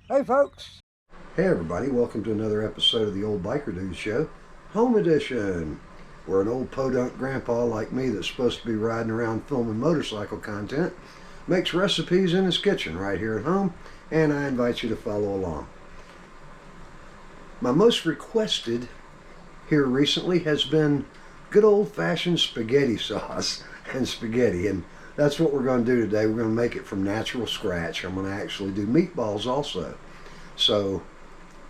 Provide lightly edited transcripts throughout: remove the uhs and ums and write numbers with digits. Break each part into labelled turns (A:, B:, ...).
A: Hey folks! Hey everybody, welcome to another episode of the Old Biker Dude Show, Home Edition, where an old podunk grandpa like me that's supposed to be riding around filming motorcycle content makes recipes in his kitchen right here at home, and I invite you to follow along. My most requested here recently has been good old-fashioned spaghetti sauce and spaghetti, and that's what we're going to do today. We're going to make it from natural scratch. I'm going to actually do meatballs also. So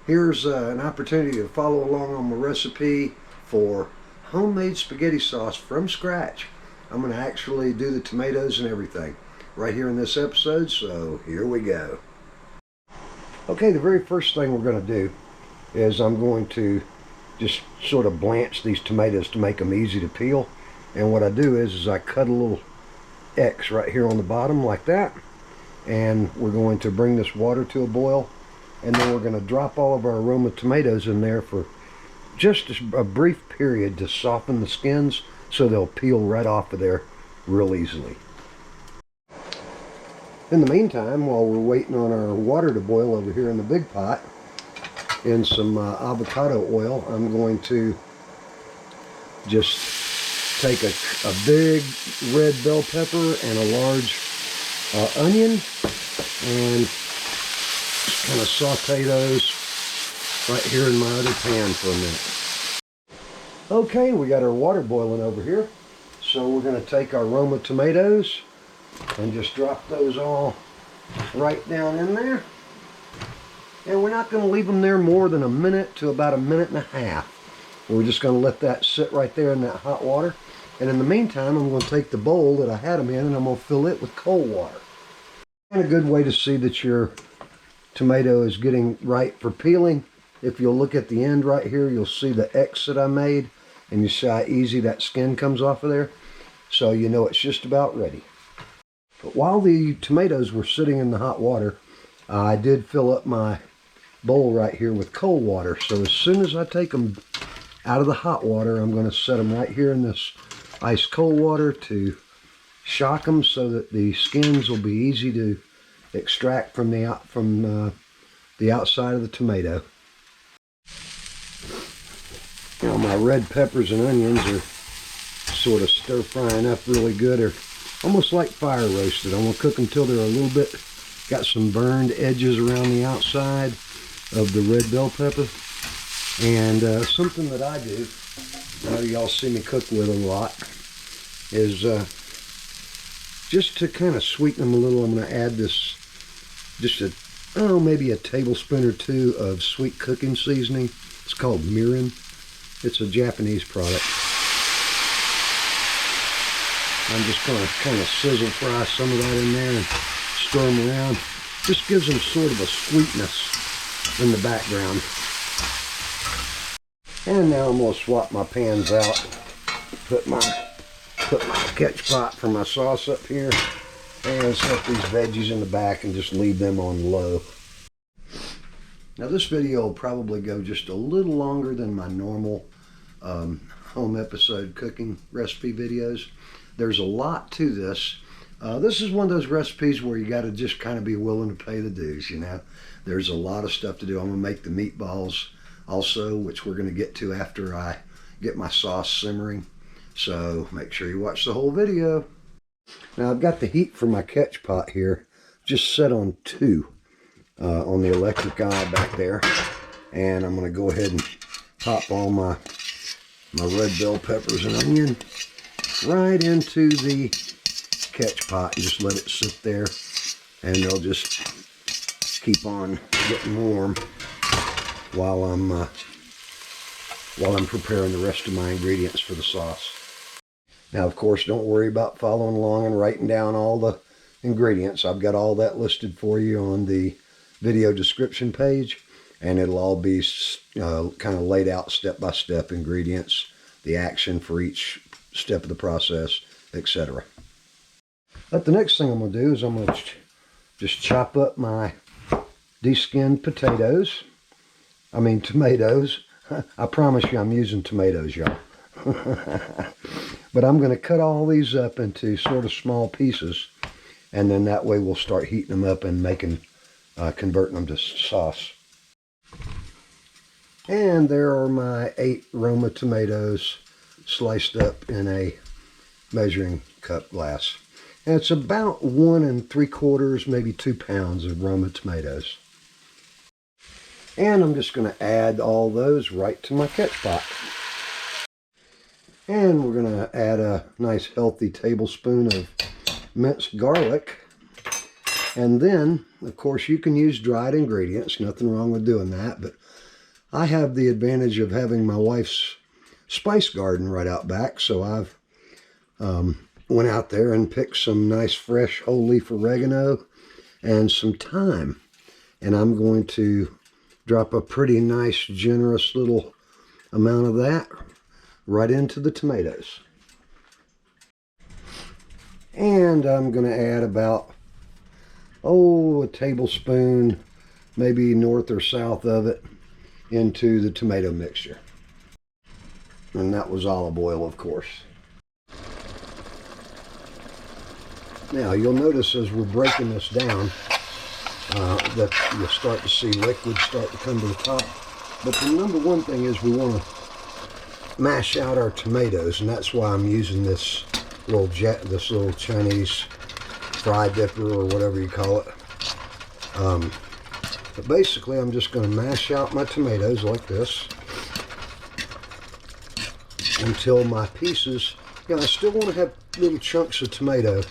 A: here's an opportunity to follow along on my recipe for homemade spaghetti sauce from scratch. I'm going to actually do the tomatoes and everything right here in this episode, so here we go. Okay, the very first thing we're going to do is I'm going to just sort of blanch these tomatoes to make them easy to peel. And what I do is I cut a little X right here on the bottom like that, and we're going to bring this water to a boil, and then we're going to drop all of our Roma tomatoes in there for just a brief period to soften the skins so they'll peel right off of there real easily. In the meantime, while we're waiting on our water to boil over here in the big pot, in some avocado oil, I'm going to just take a big red bell pepper and a large onion and just kind of saute those right here in my other pan for a minute. Okay, we got our water boiling over here, so we're going to take our Roma tomatoes and just drop those all right down in there. And we're not going to leave them there more than a minute to about a minute and a half. We're just going to let that sit right there in that hot water. And in the meantime, I'm going to take the bowl that I had them in and I'm going to fill it with cold water. And a good way to see that your tomato is getting right for peeling, if you'll look at the end right here, you'll see the X that I made, and you see how easy that skin comes off of there. So you know it's just about ready. But while the tomatoes were sitting in the hot water, I did fill up my bowl right here with cold water. So as soon as I take them out of the hot water, I'm going to set them right here in this ice cold water to shock them so that the skins will be easy to extract from the outside of the tomato. Now my red peppers and onions are sort of stir frying up really good, or almost like fire roasted. I'm going to cook them till they're a little bit, got some burned edges around the outside of the red bell pepper. And something that I do, I know y'all see me cook with a lot, is just to kind of sweeten them a little, I'm going to add this, just maybe a tablespoon or two of sweet cooking seasoning. It's called Mirin. It's a Japanese product. I'm just going to kind of sizzle fry some of that in there and stir them around. Just gives them sort of a sweetness in the background. And now I'm going to swap my pans out. Put my catch pot for my sauce up here, and set these veggies in the back and just leave them on low. Now this video will probably go just a little longer than my normal home episode cooking recipe videos. There's a lot to this. This is one of those recipes where you got to just kind of be willing to pay the dues, you know. There's a lot of stuff to do. I'm going to make the meatballs also, which we're going to get to after I get my sauce simmering. So make sure you watch the whole video. Now I've got the heat for my catch pot here just set on 2 on the electric eye back there. And I'm going to go ahead and pop all my red bell peppers and onion right into the catch pot and just let it sit there, and they'll just keep on getting warm while I'm preparing the rest of my ingredients for the sauce. Now, of course, don't worry about following along and writing down all the ingredients. I've got all that listed for you on the video description page, and it'll all be kind of laid out step-by-step ingredients, the action for each step of the process, etc. But the next thing I'm going to do is I'm going to just chop up my de-skinned tomatoes. I promise you I'm using tomatoes, y'all. But I'm going to cut all these up into sort of small pieces, and then that way we'll start heating them up and making converting them to sauce. And there are my 8 Roma tomatoes sliced up in a measuring cup glass. And it's about 1 3/4, maybe 2 pounds of Roma tomatoes. And I'm just going to add all those right to my catch pot. And we're going to add a nice healthy tablespoon of minced garlic. And then, of course, you can use dried ingredients. Nothing wrong with doing that. But I have the advantage of having my wife's spice garden right out back. So I've went out there and picked some nice fresh whole leaf oregano and some thyme. And I'm going to drop a pretty nice generous little amount of that right into the tomatoes. And I'm going to add about, a tablespoon, maybe north or south of it, into the tomato mixture. And that was olive oil, of course. Now, you'll notice as we're breaking this down, that you'll start to see liquid start to come to the top. But the number one thing is we want to mash out our tomatoes, and that's why I'm using this little Chinese fry dipper or whatever you call it. But basically, I'm just going to mash out my tomatoes like this until my pieces, I still want to have little chunks of tomato,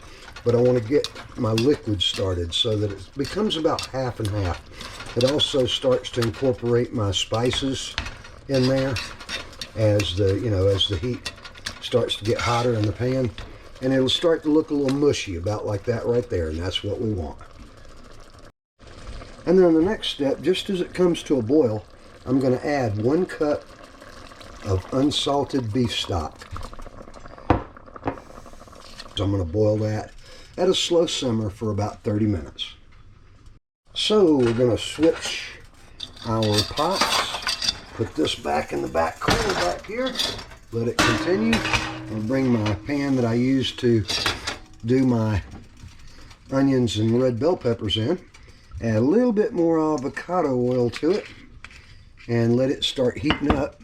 A: but I want to get my liquid started so that it becomes about half and half. It also starts to incorporate my spices in there as the heat starts to get hotter in the pan, and it'll start to look a little mushy, about like that right there, and that's what we want. And then the next step, just as it comes to a boil, I'm going to add 1 cup of unsalted beef stock. So I'm going to boil that at a slow simmer for about 30 minutes. So we're going to switch our pots, put this back in the back corner back here, let it continue. I'll bring my pan that I used to do my onions and red bell peppers in, add a little bit more avocado oil to it, and let it start heating up.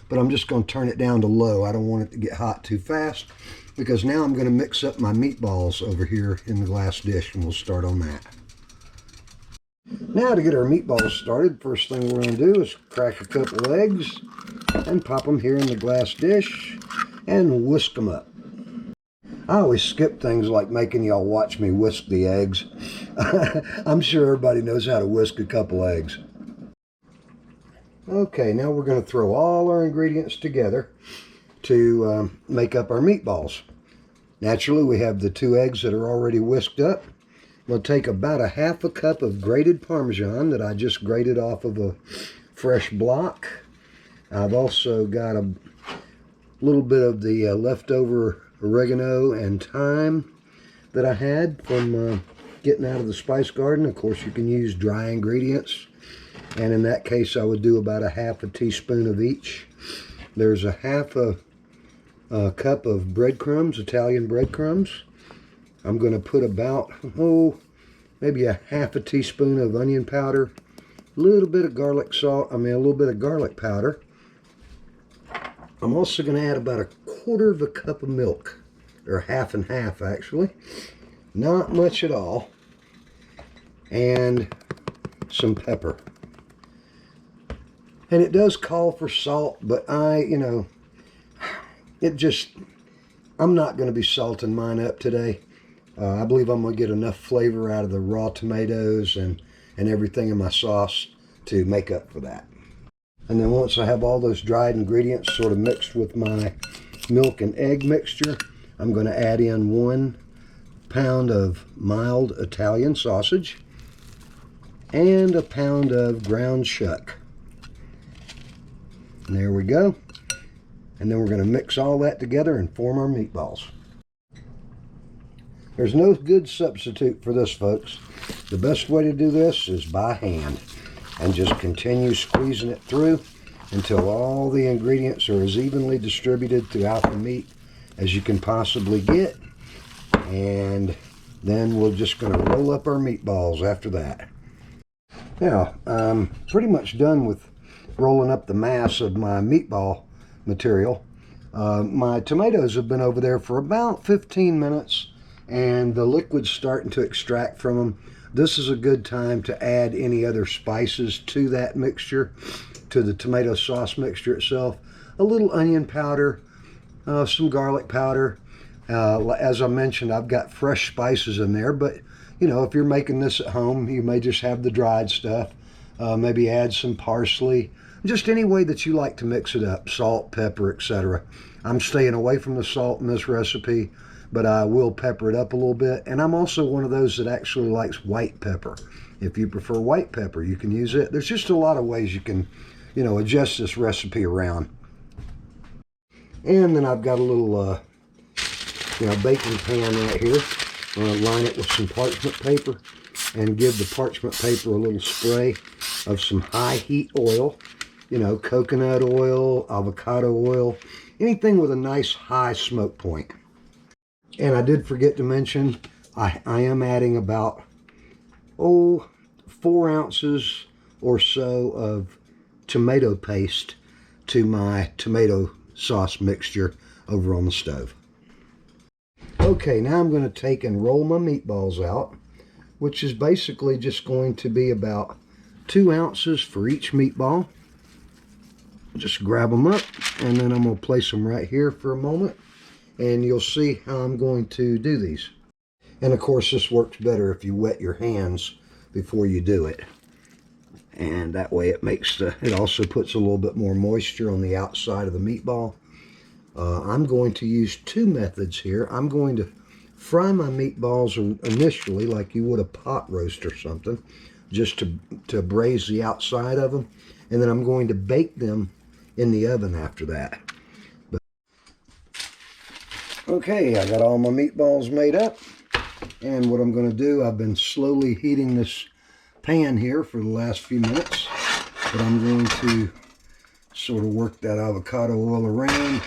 A: But I'm just going to turn it down to low. I don't want it to get hot too fast, because now I'm going to mix up my meatballs over here in the glass dish, and we'll start on that. Now, to get our meatballs started, first thing we're going to do is crack a couple eggs and pop them here in the glass dish and whisk them up. I always skip things like making y'all watch me whisk the eggs. I'm sure everybody knows how to whisk a couple eggs. Okay, now we're going to throw all our ingredients together to make up our meatballs. Naturally, we have the 2 eggs that are already whisked up. We'll take about a half a cup of grated Parmesan that I just grated off of a fresh block. I've also got a little bit of the leftover oregano and thyme that I had from getting out of the spice garden. Of course, you can use dry ingredients, and in that case I would do about a half a teaspoon of each. There's a half a cup of breadcrumbs, Italian breadcrumbs. I'm going to put about, maybe a half a teaspoon of onion powder, a little bit of garlic salt, a little bit of garlic powder. I'm also going to add about a 1/4 cup of milk, or half and half actually. Not much at all. And some pepper. And it does call for salt, but I'm not going to be salting mine up today. I believe I'm going to get enough flavor out of the raw tomatoes and everything in my sauce to make up for that. And then once I have all those dried ingredients sort of mixed with my milk and egg mixture, I'm going to add in 1 pound of mild Italian sausage and a pound of ground shuck. And there we go. And then we're going to mix all that together and form our meatballs. There's no good substitute for this, folks. The best way to do this is by hand, and just continue squeezing it through until all the ingredients are as evenly distributed throughout the meat as you can possibly get. And then we're just going to roll up our meatballs after that. Now, I'm pretty much done with rolling up the mass of my meatball material. My tomatoes have been over there for about 15 minutes and the liquid's starting to extract from them. This is a good time to add any other spices to that mixture, to the tomato sauce mixture itself. A little onion powder, some garlic powder. As I mentioned, I've got fresh spices in there, but you know, if you're making this at home, you may just have the dried stuff. Maybe add some parsley, just any way that you like to mix it up, salt, pepper, etc. I'm staying away from the salt in this recipe, but I will pepper it up a little bit. And I'm also one of those that actually likes white pepper. If you prefer white pepper, you can use it. There's just a lot of ways you can, you know, adjust this recipe around. And then I've got a little, baking pan right here. I'm going to line it with some parchment paper and give the parchment paper a little spray of some high heat oil. You know, coconut oil, avocado oil, anything with a nice high smoke point. And I did forget to mention, I am adding about, 4 ounces or so of tomato paste to my tomato sauce mixture over on the stove. Okay, now I'm going to take and roll my meatballs out, which is basically just going to be about 2 ounces for each meatball. Just grab them up, and then I'm going to place them right here for a moment, and you'll see how I'm going to do these. And of course, this works better if you wet your hands before you do it. And that way it also puts a little bit more moisture on the outside of the meatball. I'm going to use 2 methods here. I'm going to fry my meatballs initially like you would a pot roast or something, just to braise the outside of them. And then I'm going to bake them in the oven after that. Okay, I got all my meatballs made up. And what I'm going to do, I've been slowly heating this pan here for the last few minutes. But I'm going to sort of work that avocado oil around.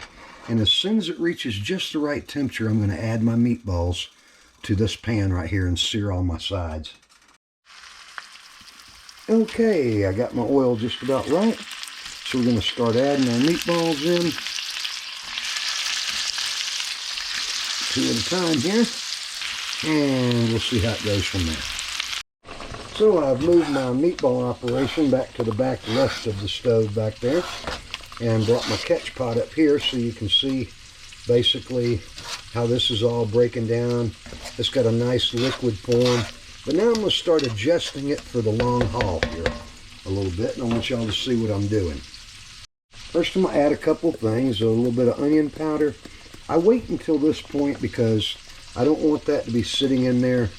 A: And as soon as it reaches just the right temperature, I'm going to add my meatballs to this pan right here and sear all my sides. Okay, I got my oil just about right. So we're going to start adding our meatballs in. 2 at a time here. And we'll see how it goes from there. So I've moved my meatball operation back to the back left of the stove back there. And brought my catch pot up here so you can see basically how this is all breaking down. It's got a nice liquid form. But now I'm going to start adjusting it for the long haul here a little bit. And I want y'all to see what I'm doing. First, I'm going to add a couple things. A little bit of onion powder. I wait until this point because I don't want that to be sitting in there,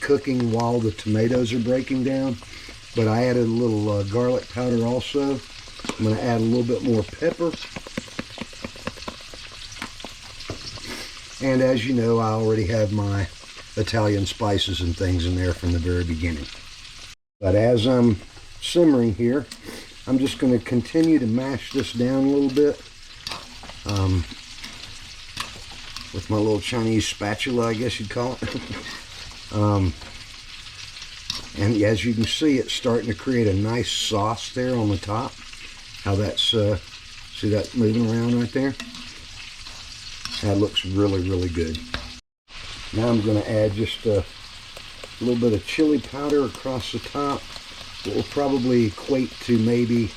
A: cooking while the tomatoes are breaking down. But I added a little garlic powder also. I'm going to add a little bit more pepper. And as you know, I already have my Italian spices and things in there from the very beginning. But as I'm simmering here, I'm just going to continue to mash this down a little bit with my little Chinese spatula, I guess you'd call it. And as you can see, it's starting to create a nice sauce there on the top. How that's, see that moving around right there? That looks really, really good. Now I'm going to add just a little bit of chili powder across the top. It will probably equate to maybe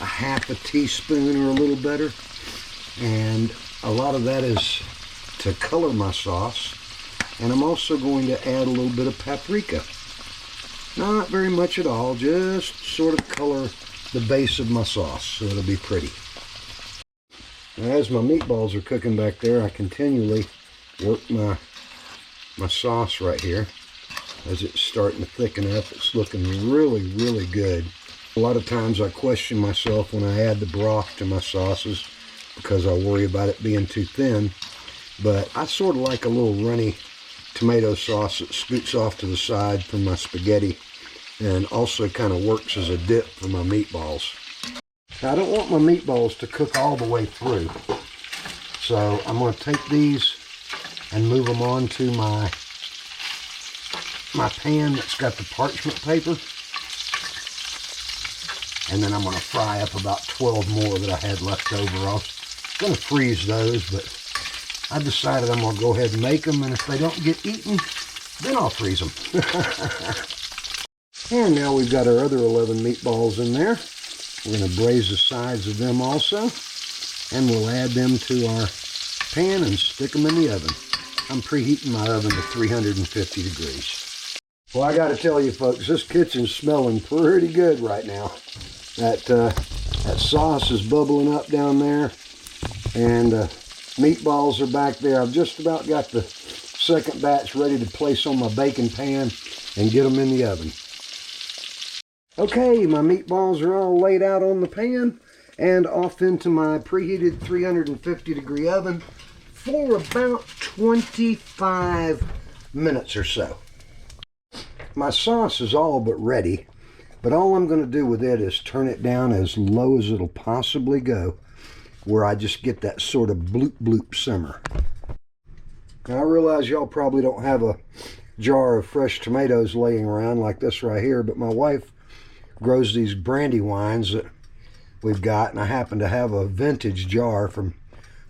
A: a half a teaspoon or a little better. And a lot of that is to color my sauce. And I'm also going to add a little bit of paprika. Not very much at all, just sort of color the base of my sauce so it'll be pretty. Now, as my meatballs are cooking back there, I continually work my sauce right here. As it's starting to thicken up, it's looking really, really good. A lot of times I question myself when I add the broth to my sauces because I worry about it being too thin. But I sort of like a little runny tomato sauce that scoots off to the side from my spaghetti and also kind of works as a dip for my meatballs. Now, I don't want my meatballs to cook all the way through, so I'm going to take these and move them on to my my pan that's got the parchment paper. And then I'm going to fry up about 12 more that I had left over. I was going to freeze those, but I decided I'm going to go ahead and make them. And if they don't get eaten, then I'll freeze them. And now we've got our other 11 meatballs in there. We're going to braise the sides of them also. And we'll add them to our pan and stick them in the oven. I'm preheating my oven to 350 degrees. Well, I got to tell you folks, this kitchen's smelling pretty good right now. That sauce is bubbling up down there, and meatballs are back there. I've just about got the second batch ready to place on my baking pan and get them in the oven. Okay, my meatballs are all laid out on the pan and off into my preheated 350 degree oven for about 25 minutes or so. My sauce is all but ready, but all I'm going to do with it is turn it down as low as it'll possibly go, where I just get that sort of bloop bloop simmer. Now I realize y'all probably don't have a jar of fresh tomatoes laying around like this right here, but my wife grows these brandy wines that we've got, and I happen to have a vintage jar from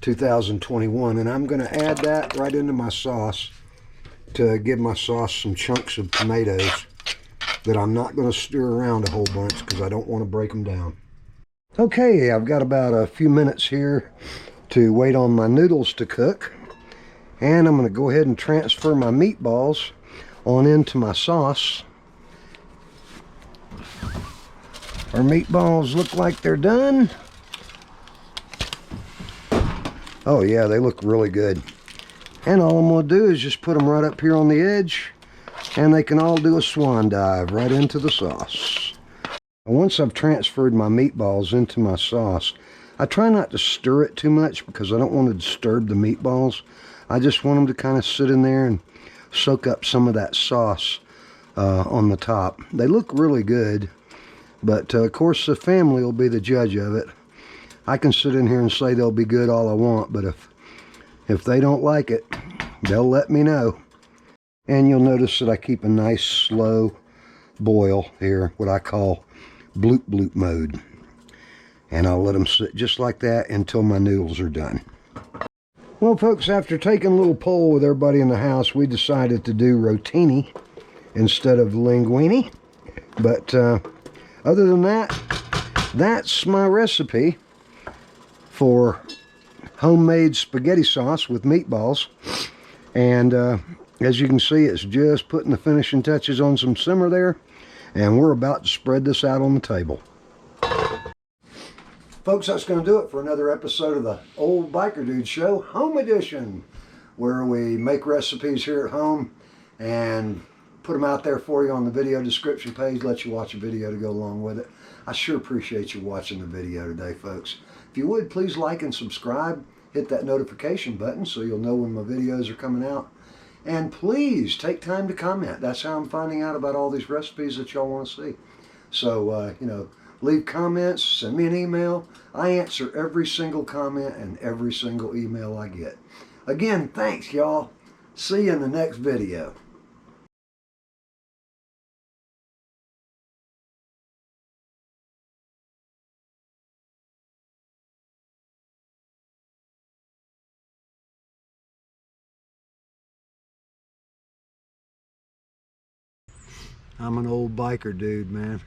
A: 2021, and I'm going to add that right into my sauce to give my sauce some chunks of tomatoes that I'm not going to stir around a whole bunch because I don't want to break them down. Okay, I've got about a few minutes here to wait on my noodles to cook, and I'm going to go ahead and transfer my meatballs on into my sauce. Our meatballs look like they're done. Oh yeah, they look really good. And all I'm going to do is just put them right up here on the edge, and they can all do a swan dive right into the sauce. And once I've transferred my meatballs into my sauce, I try not to stir it too much because I don't want to disturb the meatballs. I just want them to kind of sit in there and soak up some of that sauce on the top. They look really good, but of course the family will be the judge of it. I can sit in here and say they'll be good all I want, but if they don't like it, they'll let me know. And you'll notice that I keep a nice slow boil here, what I call bloop bloop mode. And I'll let them sit just like that until my noodles are done. Well folks, after taking a little poll with everybody in the house, we decided to do rotini instead of linguine. But other than that, that's my recipe for homemade spaghetti sauce with meatballs. And as you can see, it's just putting the finishing touches on some simmer there, and we're about to spread this out on the table. Folks, that's going to do it for another episode of the Old Biker Dude Show Home Edition, where we make recipes here at home and put them out there for you on the video description page, let you watch a video to go along with it. I sure appreciate you watching the video today, folks. If you would, please like and subscribe. Hit that notification button so you'll know when my videos are coming out. And please take time to comment. That's how I'm finding out about all these recipes that y'all want to see. So, you know, leave comments, send me an email. I answer every single comment and every single email I get. Again, thanks, y'all. See you in the next video. I'm an old biker dude, man.